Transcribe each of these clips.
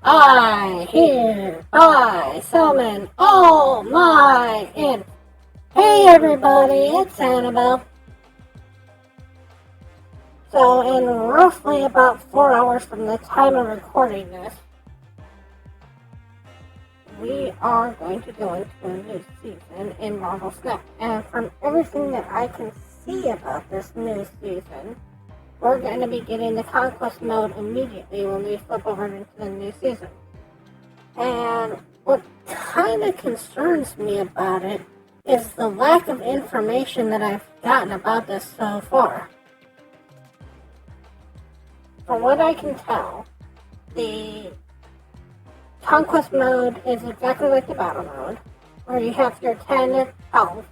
I hereby summon all my imps. Hey everybody, it's Annabelle. So in roughly about 4 hours from the time of recording this, we are going to go into a new season in Marvel Snap. And from everything that I can see about this new season, we're going to be getting the Conquest Mode immediately when we flip over into the new season. And what kind of concerns me about it is the lack of information that I've gotten about this so far. From what I can tell, the Conquest Mode is exactly like the Battle Mode, where you have your 10 health,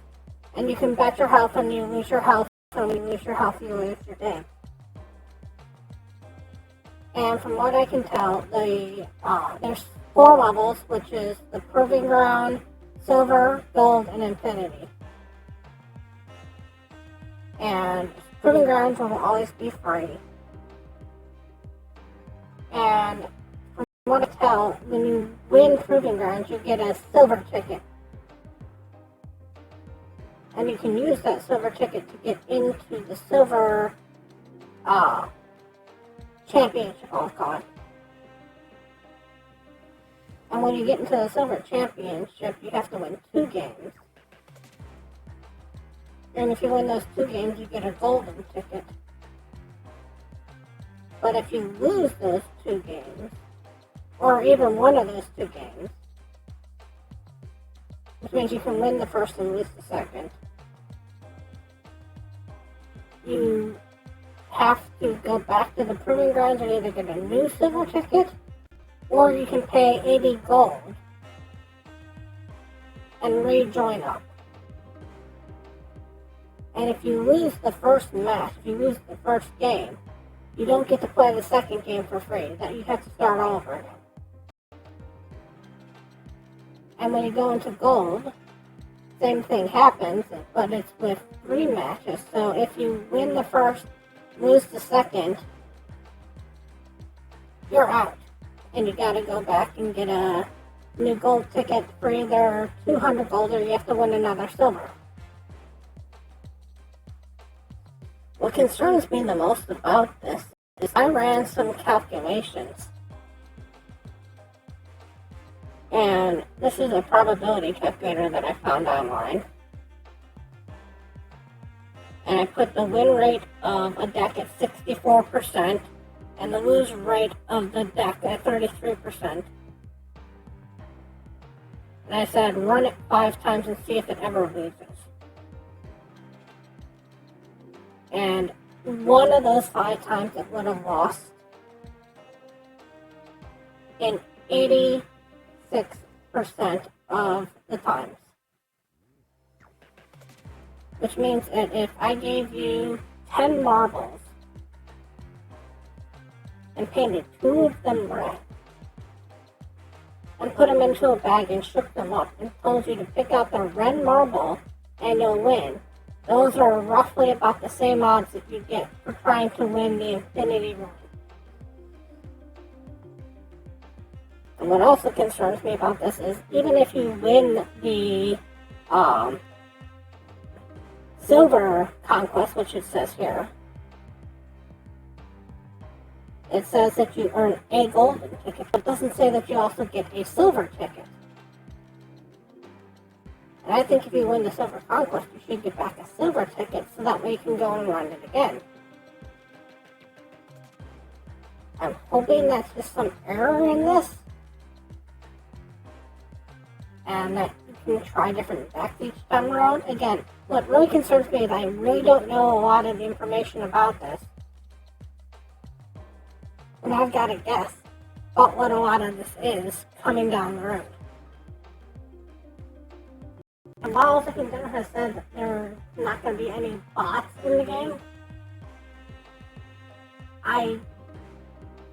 and you can bet your health and you lose your health, and when you lose your health, you lose your game. And from what I can tell, there's 4 levels, which is the Proving Ground, Silver, Gold, and Infinity. And Proving Grounds will always be free. And from what I can tell, when you win Proving Grounds, you get a silver ticket. And you can use that silver ticket to get into the silver championship, I'll call it. And when you get into the silver championship, you have to win 2 games. And if you win those 2 games, you get a golden ticket. But if you lose those 2 games, or even one of those 2 games, which means you can win the first and lose the second, you have to go back to the Proving Grounds and either get a new silver ticket, or you can pay 80 gold and rejoin up. And if you lose the first match, if you lose the first game, you don't get to play the second game for free. That you have to start all over again. And when you go into gold, same thing happens, but it's with 3 matches. So if you win the first, lose the second, you're out. And you gotta go back and get a new gold ticket for either 200 gold or you have to win another silver. What concerns me the most about this is I ran some calculations. And this is a probability calculator that I found online. And I put the win rate of a deck at 64%. And the lose rate of the deck at 33%. And I said, run it 5 times and see if it ever loses. And one of those 5 times it would have lost in 86% of the times. Which means that if I gave you 10 marbles, and painted 2 of them red, and put them into a bag and shook them up, and told you to pick out the red marble and you'll win. Those are roughly about the same odds that you get for trying to win the Infinity Run. And what also concerns me about this is, even if you win the Silver Conquest, which it says here, it says that you earn a golden ticket, but it doesn't say that you also get a silver ticket. And I think if you win the Silver Conquest, you should get back a silver ticket, so that way you can go and run it again. I'm hoping that's just some error in this, and that you can try different decks each time around. Again, what really concerns me is I really don't know a lot of the information about this. And I've got to guess about what a lot of this is coming down the road. And while the Nintendo has said that there's not going to be any bots in the game, I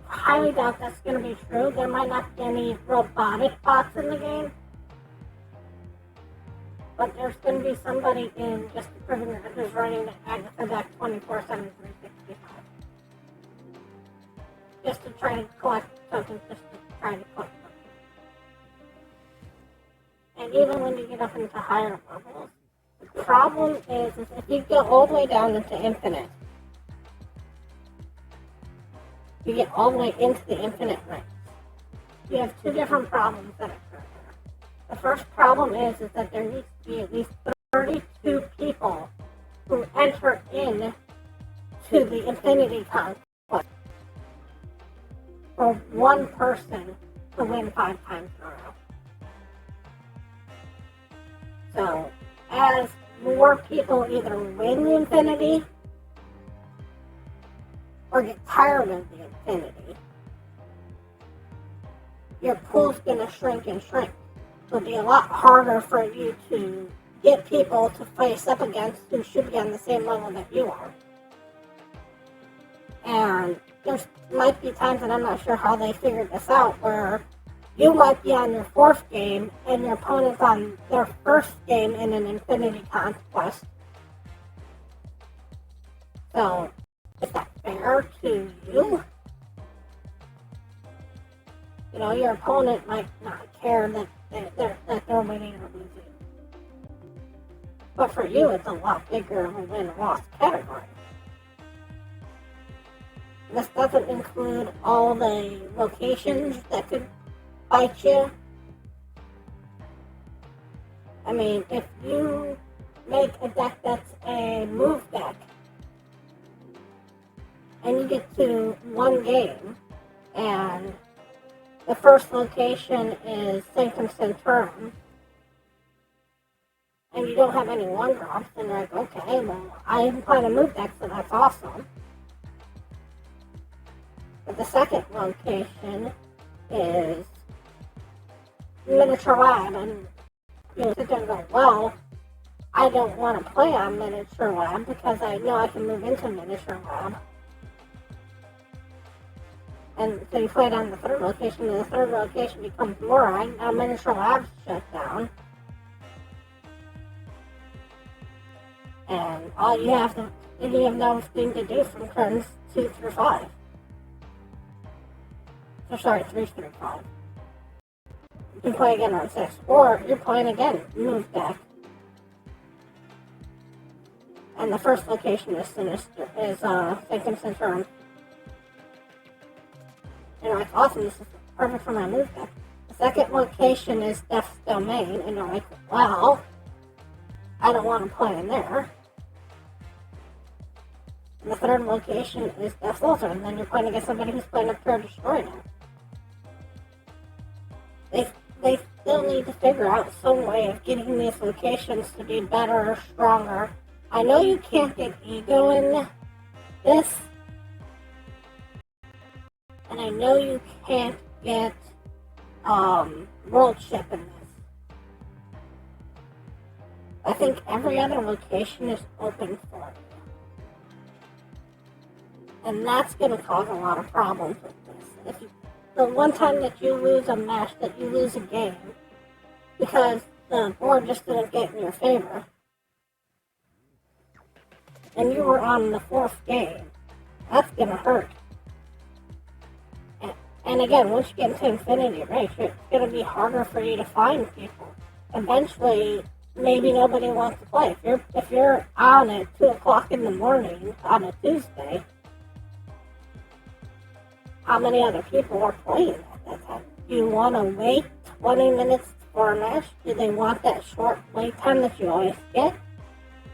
highly doubt that's going to be true. There might not be any robotic bots in the game, but there's going to be somebody in just the prisoner who's running the Agatha deck 24/7, 365. Just to try to collect tokens, just to try to click them. And even when you get up into higher levels, the problem is if you go all the way down into infinite, you get all the way into the infinite range. You have two different problems that occur there. The first problem is that there needs to be at least 32 people who enter in to the infinity conquest for one person to win 5 times in a row. So, as more people either win the infinity or get tired of the infinity, your pool's going to shrink and shrink. It'll be a lot harder for you to get people to face up against who should be on the same level that you are. And there might be times, and I'm not sure how they figured this out, where you might be on your 4th game and your opponent's on their 1st game in an infinity conquest. So, is that fair to you? You know, your opponent might not care that they're winning or losing. But for you, it's a lot bigger of a win-loss category. This doesn't include all the locations that could bite you. I mean, if you make a deck that's a move deck, and you get to one game, and the first location is Sanctum Sanctorum, and you don't have any 1-drops, and you're like, okay, well, I'm playing a move deck, so that's awesome. But the second location is Miniature Lab, and you sit there and go, well, I don't want to play on Miniature Lab because I know I can move into Miniature Lab. And so you play it on the third location, and the third location becomes Morai. Now Miniature Lab's shut down. And all you have nothing to do from turns 2 through 5. So sorry, 3 through 5. You can play again on 6. Or you're playing again, move deck. And the first location is Sanctum Sanctorum. And you're like, awesome, this is perfect for my move deck. The second location is Death's Domain, and you're like, well, I don't want to play in there. And the third location is Death's Altar, and then you're playing against somebody who's playing a Pure Destroy now. They still need to figure out some way of getting these locations to be better or stronger. I know you can't get ego in this, and I know you can't get worldship in this. I think every other location is open for it. And that's going to cause a lot of problems with this. The one time that you lose a match, that you lose a game, because the board just didn't get in your favor, and you were on the 4th game, that's going to hurt. And again, once you get into infinity range, it's going to be harder for you to find people. Eventually, maybe nobody wants to play. If you're on at 2 o'clock in the morning on a Tuesday, how many other people are playing at that time? Do you want to wait 20 minutes for a match? Do they want that short wait time that you always get?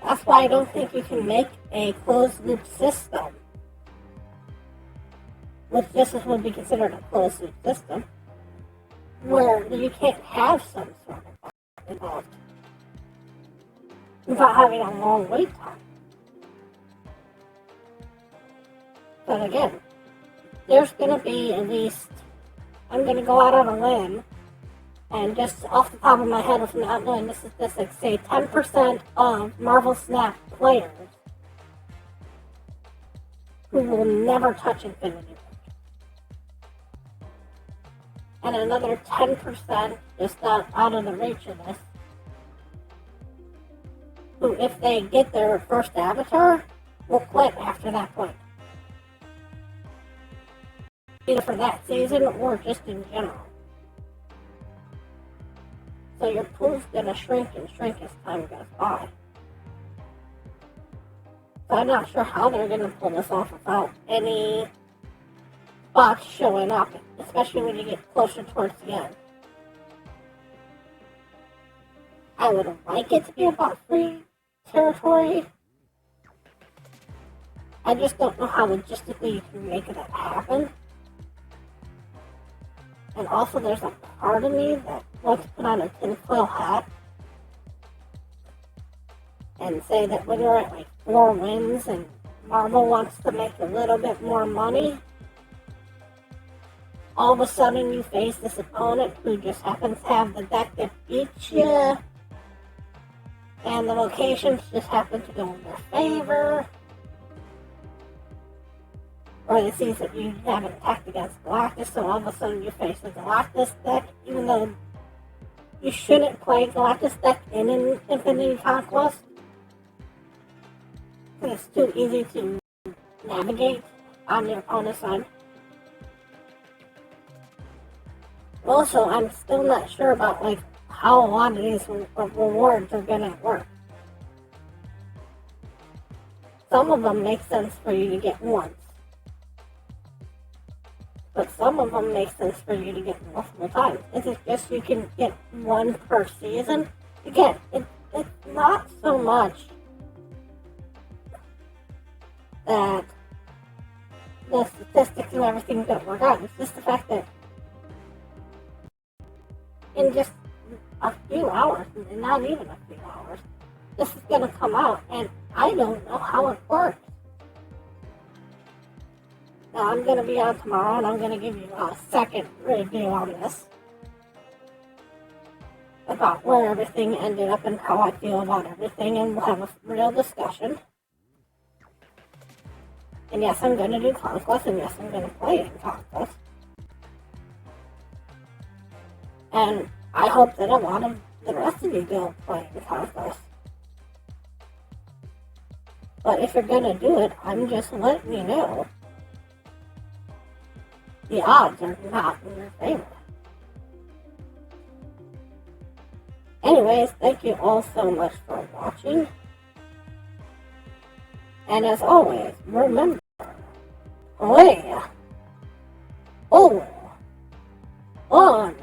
That's why I don't think you can make a closed loop system, which this would be considered a closed loop system, where you can't have some sort of involved without having a long wait time. But again, there's going to be at least, I'm going to go out on a limb, and just off the top of my head, if I'm not knowing the statistics, say 10% of Marvel Snap players who will never touch Infinity Range. And another 10% just out of the reach of this, who, if they get their first avatar, will quit after that point. either for that season or just in general. So your pool's gonna shrink and shrink as time goes by. So I'm not sure how they're gonna pull this off without any spots showing up, especially when you get closer towards the end. I would like it to be about free territory. I just don't know how logistically you can make that happen. And also there's a part of me that wants to put on a tinfoil hat and say that when you're at like 4 wins and Marvel wants to make a little bit more money, all of a sudden you face this opponent who just happens to have the deck that beats you, and the locations just happen to go in their favor, or it seems that you haven't attacked against Galactus, so all of a sudden you face a Galactus deck, even though you shouldn't play Galactus deck in an Infinity Conquest. It's too easy to navigate on your opponent's side. Also, I'm still not sure about like how a lot of these rewards are gonna work. Some of them make sense for you to get once, but some of them make sense for you to get multiple times. Is it just you can get one per season? Again, it's not so much that the statistics and everything don't work out. It's just the fact that in just a few hours, and not even a few hours, this is going to come out, and I don't know how it works. Now, I'm going to be on tomorrow, and I'm going to give you a second review on this, about where everything ended up and how I feel about everything, and we'll have a real discussion. And yes, I'm going to do Conquest, and yes, I'm going to play in Conquest. And I hope that a lot of the rest of you go play in Conquest. But if you're going to do it, I'm just letting you know the odds are not in your favor. Anyways, thank you all so much for watching. And as always, remember, play, always, on